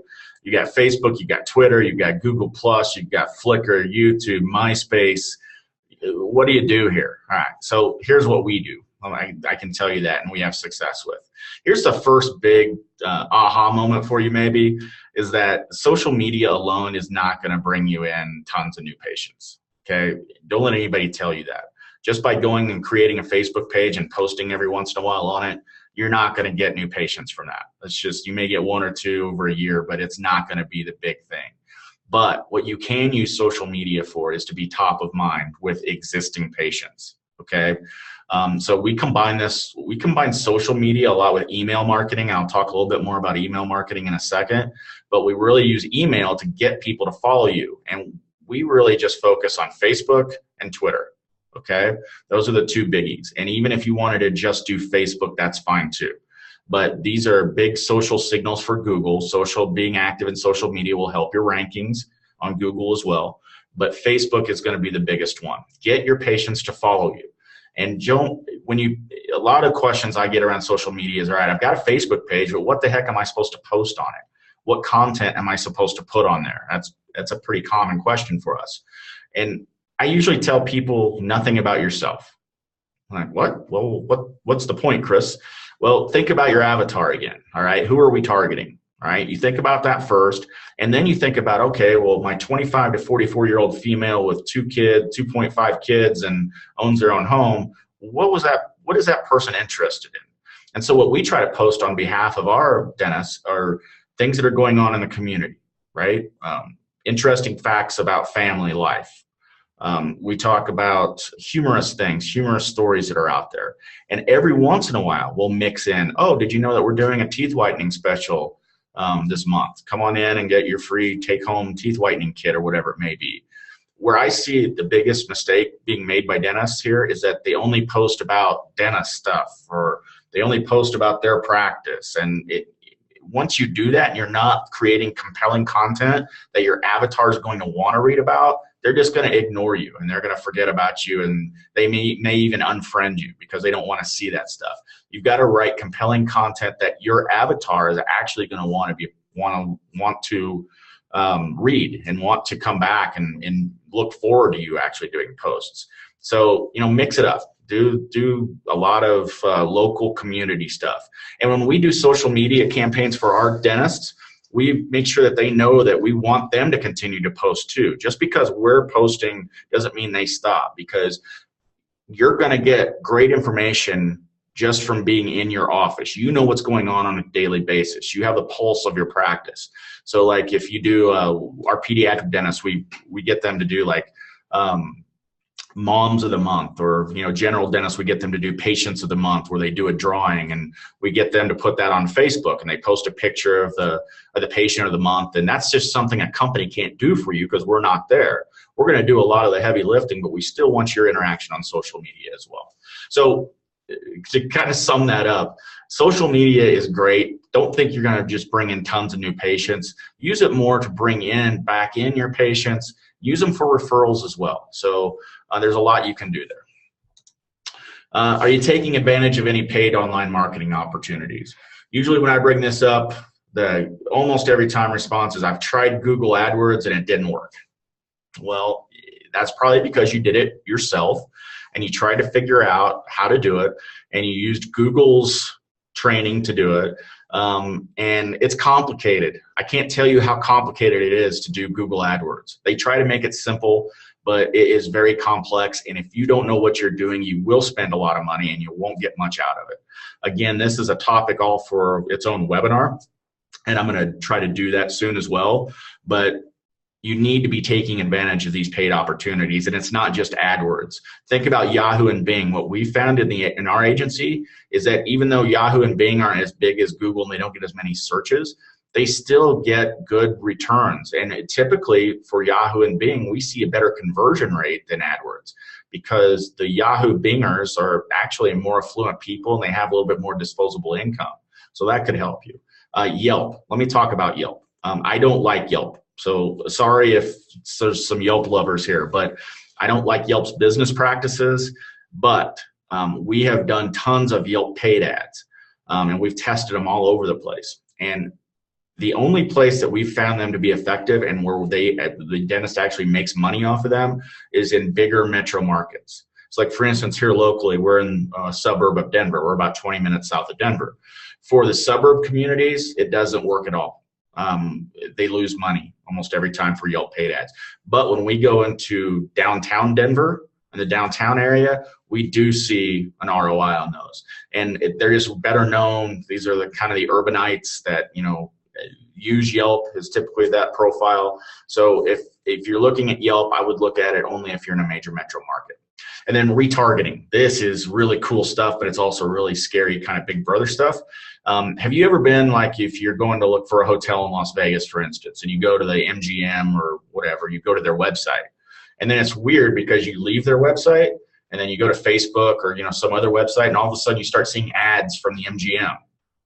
You got Facebook, you got Twitter, you got Google Plus, you've got Flickr, YouTube, MySpace. What do you do here? All right, so here's what we do. I can tell you that, and we have success with. Here's the first big aha moment for you maybe, is that social media alone is not going to bring you in tons of new patients, okay? Don't let anybody tell you that. Just by going and creating a Facebook page and posting every once in a while on it, you're not going to get new patients from that. It's just, you may get one or two over a year, but it's not going to be the big thing. But what you can use social media for is to be top of mind with existing patients, okay? So we combine social media a lot with email marketing. I'll talk a little bit more about email marketing in a second, but we really use email to get people to follow you. And we really just focus on Facebook and Twitter. Okay, those are the two biggies. And even if you wanted to just do Facebook, that's fine too. But these are big social signals for Google. Being active in social media will help your rankings on Google as well. But Facebook is going to be the biggest one. Get your patients to follow you. And a lot of questions I get around social media is, all right, I've got a Facebook page, but what the heck am I supposed to post on it? What content am I supposed to put on there? That's a pretty common question for us. And I usually tell people nothing about yourself. I'm like, what? Well, what's the point, Chris? Well, think about your avatar again, all right? Who are we targeting, all right? You think about that first, and then you think about, okay, well, my 25 to 44-year-old female with 2.5 kids and owns their own home, what is that person interested in? And so what we try to post on behalf of our dentists are things that are going on in the community, right? Interesting facts about family life. We talk about humorous things, humorous stories that are out there. And every once in a while, we'll mix in, oh, did you know that we're doing a teeth whitening special this month? Come on in and get your free take-home teeth whitening kit or whatever it may be. Where I see the biggest mistake being made by dentists here is that they only post about dentist stuff, or they only post about their practice. And once you do that and you're not creating compelling content that your avatar is going to want to read about, they're just going to ignore you and they're going to forget about you, and they may even unfriend you because they don't want to see that stuff. You've got to write compelling content that your avatar is actually going to want to read and want to come back and look forward to you actually doing posts. So, you know, mix it up. Do a lot of local community stuff. And when we do social media campaigns for our dentists, we make sure that they know that we want them to continue to post too. Just because we're posting doesn't mean they stop, because you're going to get great information just from being in your office. You know what's going on a daily basis. You have the pulse of your practice. So like if you do our pediatric dentists, we get them to do like moms of the month, or, you know, general dentists, we get them to do patients of the month, where they do a drawing and we get them to put that on Facebook and they post a picture of the patient of the month. And that's just something a company can't do for you because we're not there. We're going to do a lot of the heavy lifting, but we still want your interaction on social media as well. So to kind of sum that up, social media is great. Don't think you're going to just bring in tons of new patients. Use it more to bring back in your patients. Use them for referrals as well. So there's a lot you can do there. Are you taking advantage of any paid online marketing opportunities? Usually when I bring this up, almost every time response is, I've tried Google AdWords and it didn't work. Well, That's probably because you did it yourself and you tried to figure out how to do it, and you used Google's training to do it. And it's complicated. I can't tell you how complicated it is to do Google AdWords. They try to make it simple, but it is very complex. And if you don't know what you're doing, you will spend a lot of money and you won't get much out of it. Again, this is a topic all for its own webinar, and I'm going to try to do that soon as well. But you need to be taking advantage of these paid opportunities, and it's not just AdWords. Think about Yahoo and Bing. What we found in our agency is that even though Yahoo and Bing aren't as big as Google and they don't get as many searches, they still get good returns. And typically for Yahoo and Bing, we see a better conversion rate than AdWords, because the Yahoo Bingers are actually more affluent people and they have a little bit more disposable income. So that could help you. Yelp. Let me talk about Yelp. I don't like Yelp. So sorry if there's some Yelp lovers here, but I don't like Yelp's business practices. But we have done tons of Yelp paid ads, and we've tested them all over the place. And the only place that we've found them to be effective and where the dentist actually makes money off of them is in bigger metro markets. So like, for instance, here locally, we're in a suburb of Denver. We're about 20 minutes south of Denver. For the suburb communities, it doesn't work at all. They lose money almost every time for Yelp paid ads. But when we go into downtown Denver, in the downtown area, we do see an ROI on those. And they're just better known. These are the kind of the urbanites that, use Yelp, is typically that profile. So if you're looking at Yelp, I would look at it only if you're in a major metro market. And then retargeting. This is really cool stuff, but it's also really scary kind of big brother stuff. Have you ever been, like, if you're going to look for a hotel in Las Vegas, for instance, and you go to the MGM or whatever, you go to their website, and then it's weird because you leave their website and then you go to Facebook or some other website, and all of a sudden you start seeing ads from the MGM,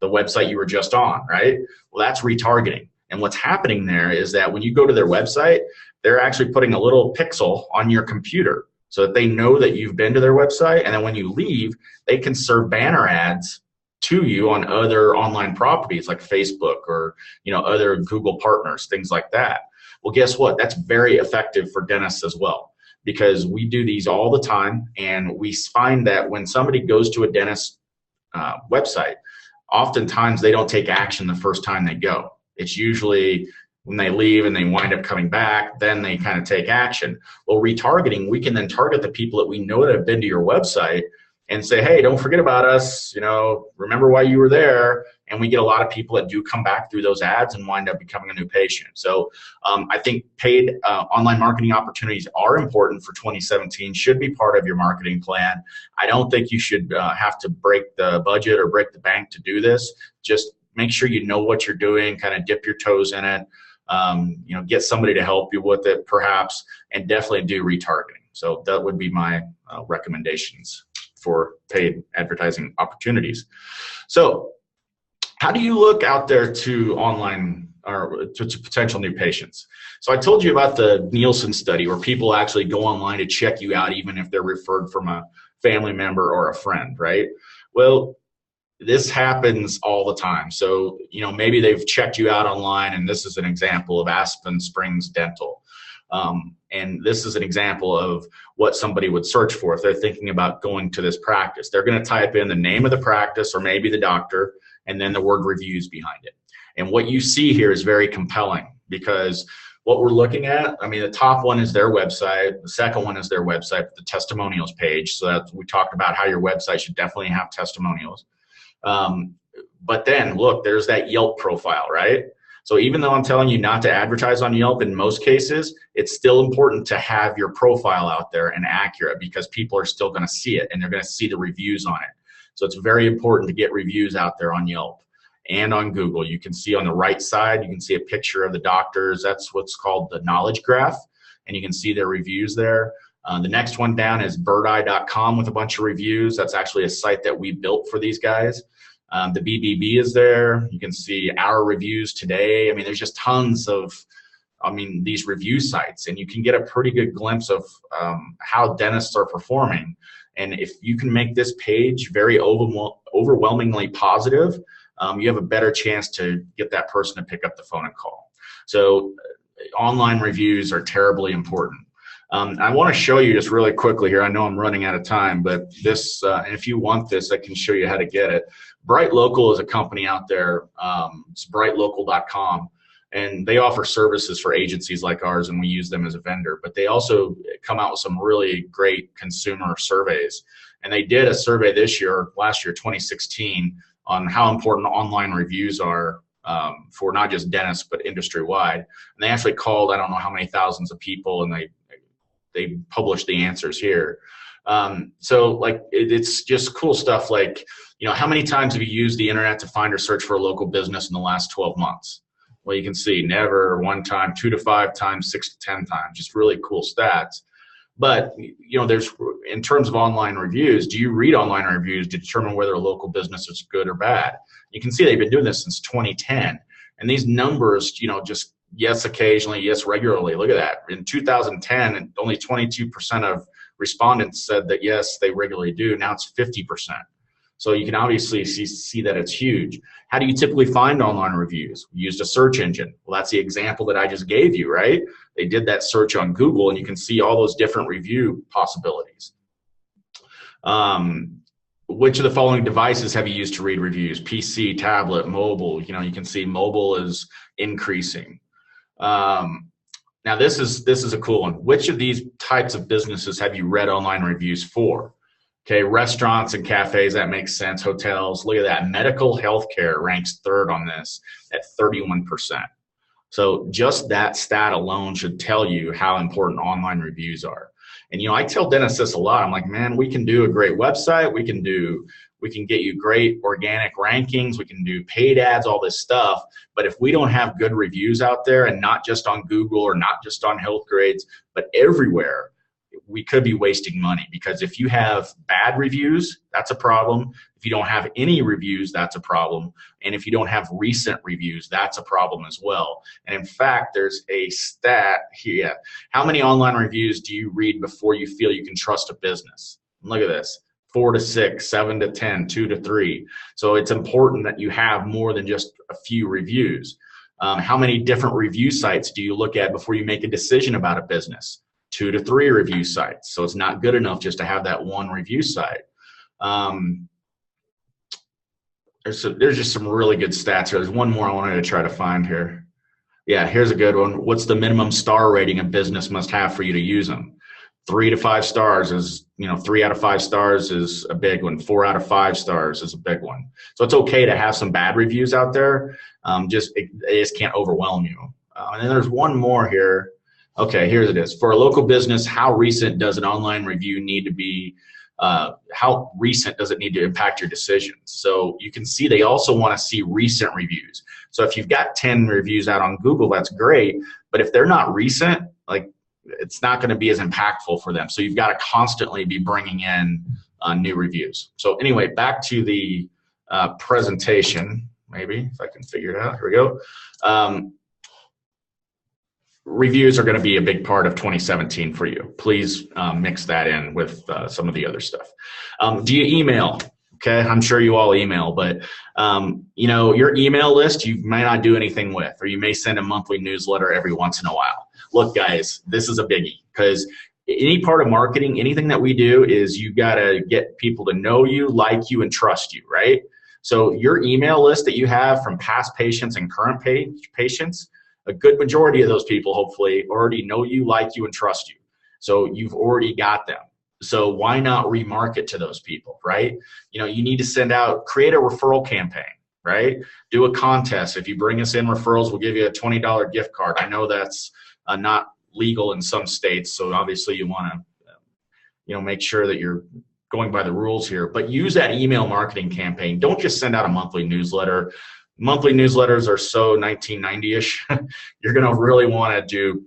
the website you were just on, right? Well, that's retargeting. And what's happening there is that when you go to their website, they're actually putting a little pixel on your computer so that they know that you've been to their website, and then when you leave, they can serve banner ads to you on other online properties like Facebook or other Google partners, things like that. Well, guess what? That's very effective for dentists as well, because we do these all the time, and we find that when somebody goes to a dentist website, oftentimes they don't take action the first time they go. It's usually when they leave and they wind up coming back, then they kind of take action. Well, retargeting, we can then target the people that we know that have been to your website and say, hey, don't forget about us, remember why you were there. And we get a lot of people that do come back through those ads and wind up becoming a new patient. So I think paid online marketing opportunities are important for 2017, should be part of your marketing plan. I don't think you should have to break the budget or break the bank to do this. Just make sure you know what you're doing, kind of dip your toes in it, get somebody to help you with it perhaps, and definitely do retargeting. So that would be my recommendations for paid advertising opportunities. So how do you look out there to online or to potential new patients? So I told you about the Nielsen study where people actually go online to check you out even if they're referred from a family member or a friend, right? Well, this happens all the time. So, maybe they've checked you out online, and this is an example of Aspen Springs Dental. And this is an example of what somebody would search for if they're thinking about going to this practice. They're going to type in the name of the practice or maybe the doctor, and then the word reviews behind it. And what you see here is very compelling, because what we're looking at, the top one is their website. The second one is their website, the testimonials page. So that we talked about how your website should definitely have testimonials. But then look, there's that Yelp profile, right? So even though I'm telling you not to advertise on Yelp in most cases, it's still important to have your profile out there and accurate, because people are still going to see it and they're going to see the reviews on it. So it's very important to get reviews out there on Yelp and on Google. You can see on the right side, you can see a picture of the doctors. That's what's called the knowledge graph, and you can see their reviews there. The next one down is birdeye.com with a bunch of reviews. That's actually a site that we built for these guys. The BBB is there. You can see our reviews today. There's just tons of, these review sites, and you can get a pretty good glimpse of how dentists are performing. And if you can make this page very overwhelmingly positive, you have a better chance to get that person to pick up the phone and call. So online reviews are terribly important. I want to show you just really quickly here. I know I'm running out of time, but this, and if you want this, I can show you how to get it. Bright Local is a company out there. It's brightlocal.com. And they offer services for agencies like ours, and we use them as a vendor. But they also come out with some really great consumer surveys. And they did a survey last year, 2016, on how important online reviews are for not just dentists, but industry-wide. And they actually called, I don't know how many thousands of people, and they published the answers here. So like, it's just cool stuff like, how many times have you used the internet to find or search for a local business in the last 12 months? Well, you can see never, 1 time, 2 to 5 times, 6 to 10 times, just really cool stats. But, there's, in terms of online reviews, do you read online reviews to determine whether a local business is good or bad? You can see they've been doing this since 2010. And these numbers, just yes, occasionally, yes, regularly. Look at that. In 2010, only 22% of respondents said that, yes, they regularly do. Now it's 50%. So you can obviously see that it's huge. How do you typically find online reviews? We used a search engine. Well, that's the example that I just gave you, right? They did that search on Google, and you can see all those different review possibilities. Which of the following devices have you used to read reviews? PC, tablet, mobile. You can see mobile is increasing. Now this is a cool one. Which of these types of businesses have you read online reviews for? Okay, restaurants and cafes, that makes sense. Hotels, look at that. Medical healthcare ranks 3rd on this at 31%. So just that stat alone should tell you how important online reviews are. And I tell dentists this a lot. I'm like, man, we can do a great website. We can get you great organic rankings. We can do paid ads, all this stuff. But if we don't have good reviews out there, and not just on Google or not just on Healthgrades, but everywhere, we could be wasting money. Because if you have bad reviews, that's a problem. If you don't have any reviews, that's a problem. And if you don't have recent reviews, that's a problem as well. And in fact, there's a stat here. How many online reviews do you read before you feel you can trust a business? Look at this. 4 to 6, 7 to 10, 2 to 3. So it's important that you have more than just a few reviews. How many different review sites do you look at before you make a decision about a business? 2 to 3 review sites. So it's not good enough just to have that one review site. There's just some really good stats here. There's one more I wanted to try to find here. Yeah, here's a good one. What's the minimum star rating a business must have for you to use them? 3 to 5 stars is, 3 out of 5 stars is a big one. 4 out of 5 stars is a big one. So it's okay to have some bad reviews out there. It just can't overwhelm you. And then there's one more here. Okay, here it is. For a local business, how recent does an online review need to be? How recent does it need to impact your decisions? So you can see they also want to see recent reviews. So if you've got 10 reviews out on Google, that's great. But if they're not recent, like, it's not going to be as impactful for them. So you've got to constantly be bringing in new reviews. So anyway, back to the presentation, maybe, if I can figure it out. Here we go. Reviews are going to be a big part of 2017 for you. Please mix that in with some of the other stuff. Do you email? Okay, I'm sure you all email, but your email list you may not do anything with, or you may send a monthly newsletter every once in a while. Look, guys, this is a biggie, because any part of marketing, anything that we do is you got to get people to know you, like you, and trust you, right? So your email list that you have from past patients and current patients, a good majority of those people hopefully already know you, like you, and trust you. So you've already got them. So why not remarket to those people, right? You need to create a referral campaign, right? Do a contest. If you bring us in referrals, we'll give you a $20 gift card. I know that's not legal in some states, so obviously you want to make sure that you're going by the rules here. But use that email marketing campaign. Don't just send out a monthly newsletter. Monthly newsletters are so 1990-ish. You're going to really want to do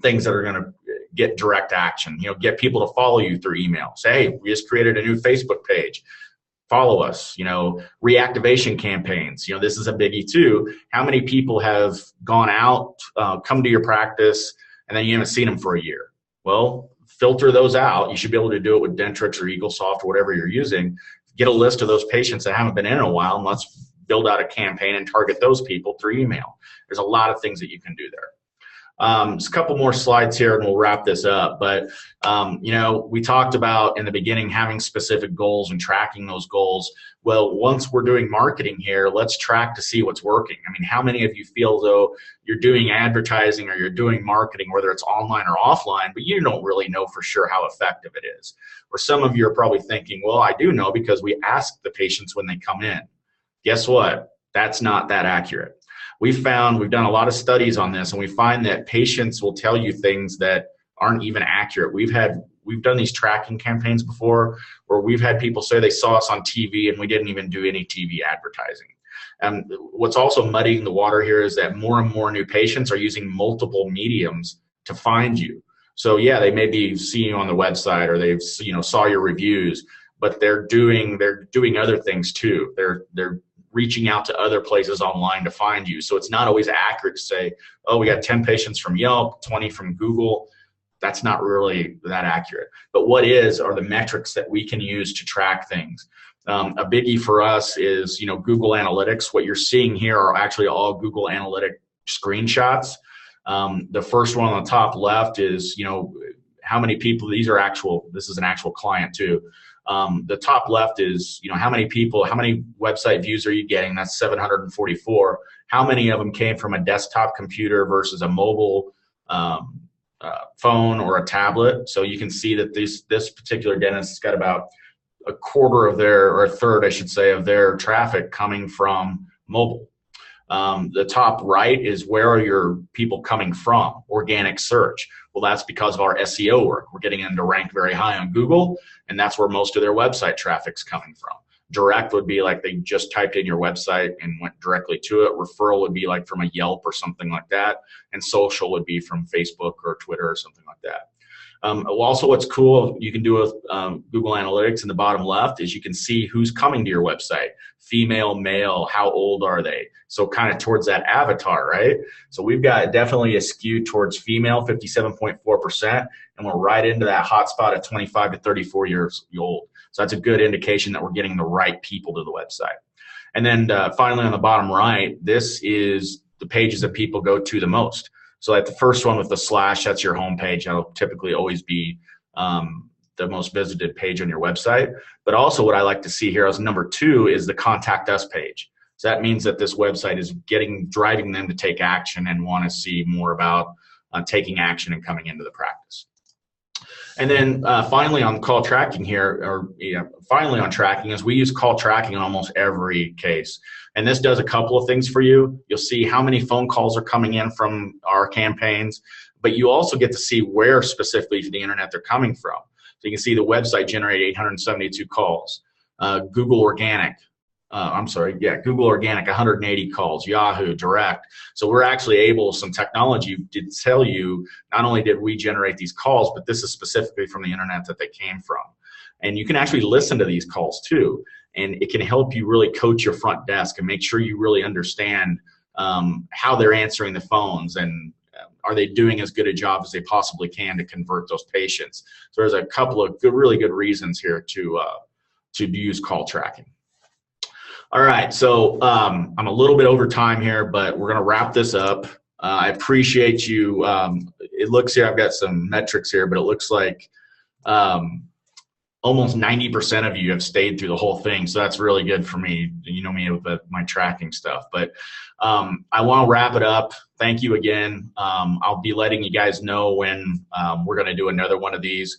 things that are going to get direct action. Get people to follow you through email. Say, hey, we just created a new Facebook page. Follow us. Reactivation campaigns. This is a biggie too. How many people have gone out, come to your practice, and then you haven't seen them for a year? Well, filter those out. You should be able to do it with Dentrix or EagleSoft or whatever you're using. Get a list of those patients that haven't been in a while, and let's build out a campaign and target those people through email. There's a lot of things that you can do there. Just a couple more slides here and we'll wrap this up. But, you know, we talked about in the beginning having specific goals and tracking those goals. Well, once we're doing marketing here, let's track to see what's working. I mean, how many of you feel though you're doing advertising or you're doing marketing, whether it's online or offline, but you don't really know for sure how effective it is? Or some of you are probably thinking, well, I do know because we ask the patients when they come in. Guess what? That's not that accurate. We've done a lot of studies on this, and we find that patients will tell you things that aren't even accurate. We've done these tracking campaigns before where we've had people say they saw us on TV and we didn't even do any TV advertising. And what's also muddying the water here is that more and more new patients are using multiple mediums to find you. So yeah, they may be seeing you on the website or they've, you know, saw your reviews, but they're doing other things too. They're reaching out to other places online to find you. So it's not always accurate to say, oh, we got 10 patients from Yelp, 20 from Google. That's not really that accurate. But what are the metrics that we can use to track things? A biggie for us is, you know, Google Analytics. What you're seeing here are actually all Google Analytic screenshots. The first one on the top left is, you know, how many people, this is an actual client too. The top left is, you know, how many website views are you getting? That's 744. How many of them came from a desktop computer versus a mobile phone or a tablet? So you can see that this particular dentist has got about a quarter of or a third, I should say, of their traffic coming from mobile. The top right is where are your people coming from? Organic search. Well, that's because of our SEO work. We're getting them to rank very high on Google, and that's where most of their website traffic's coming from. Direct would be like they just typed in your website and went directly to it. Referral would be like from a Yelp or something like that. And social would be from Facebook or Twitter or something like that. Also, what's cool you can do with Google Analytics in the bottom left is you can see who's coming to your website. Female, male, how old are they? So kind of towards that avatar, right? So we've got definitely a skew towards female, 57.4%, and we're right into that hot spot at 25 to 34 years old. So that's a good indication that we're getting the right people to the website. And then finally on the bottom right, this is the pages that people go to the most. So like the first one with the slash, that's your home page. That'll typically always be the most visited page on your website. But also what I like to see here as number 2 is the contact us page. So that means that this website is driving them to take action and want to see more about taking action and coming into the practice. And then finally on call tracking here, or finally on tracking, is we use call tracking in almost every case. And this does a couple of things for you. You'll see how many phone calls are coming in from our campaigns, but you also get to see where specifically to the internet they're coming from. So you can see the website generated 872 calls. Google Organic, Google Organic, 180 calls, Yahoo, Direct. So we're actually able, some technology did tell you, not only did we generate these calls, but this is specifically from the internet that they came from. And you can actually listen to these calls too. And it can help you really coach your front desk and make sure you really understand how they're answering the phones and are they doing as good a job as they possibly can to convert those patients. So there's a couple of really good reasons here to use call tracking. All right, so I'm a little bit over time here, but we're gonna wrap this up. I appreciate you. It looks here, I've got some metrics here, but it looks like almost 90% of you have stayed through the whole thing. So that's really good for me. You know me with my tracking stuff, but I want to wrap it up. Thank you again. I'll be letting you guys know when we're going to do another one of these.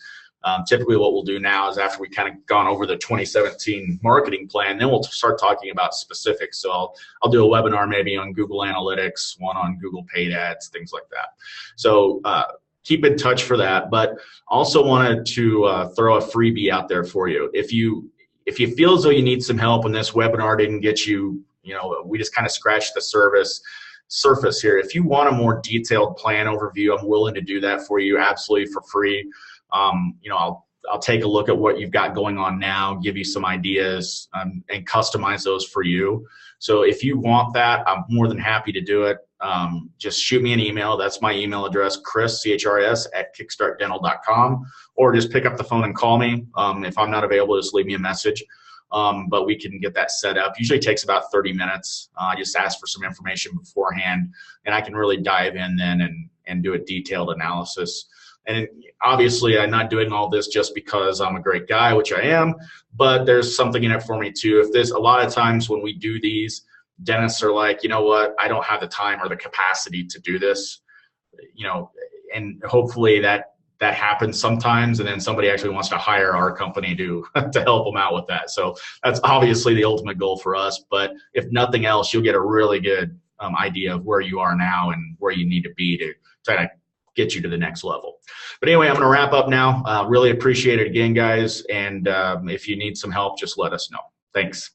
Typically what we'll do now is after we kind of gone over the 2017 marketing plan, then we'll start talking about specifics. So I'll do a webinar maybe on Google Analytics, one on Google Paid Ads, things like that. So keep in touch for that, but also wanted to throw a freebie out there for you. If you feel as though you need some help and this webinar didn't get you, we just kind of scratched the surface here. If you want a more detailed plan overview, I'm willing to do that for you absolutely for free. I'll take a look at what you've got going on now, give you some ideas, and customize those for you. So if you want that, I'm more than happy to do it. Just shoot me an email. That's my email address, Chris, CHRS, @kickstartdental.com, or just pick up the phone and call me. If I'm not available, just leave me a message. but we can get that set up. Usually takes about 30 minutes. I just ask for some information beforehand, and I can really dive in then and do a detailed analysis. And obviously, I'm not doing all this just because I'm a great guy, which I am, but there's something in it for me too. If there's a lot of times when we do these, dentists are like, you know what, I don't have the time or the capacity to do this, and hopefully that happens sometimes, and then somebody actually wants to hire our company to help them out with that. So that's obviously the ultimate goal for us. But if nothing else, you'll get a really good idea of where you are now and where you need to be to try to get you to the next level. But anyway, I'm going to wrap up now. Really appreciate it again, guys. And if you need some help, just let us know. Thanks.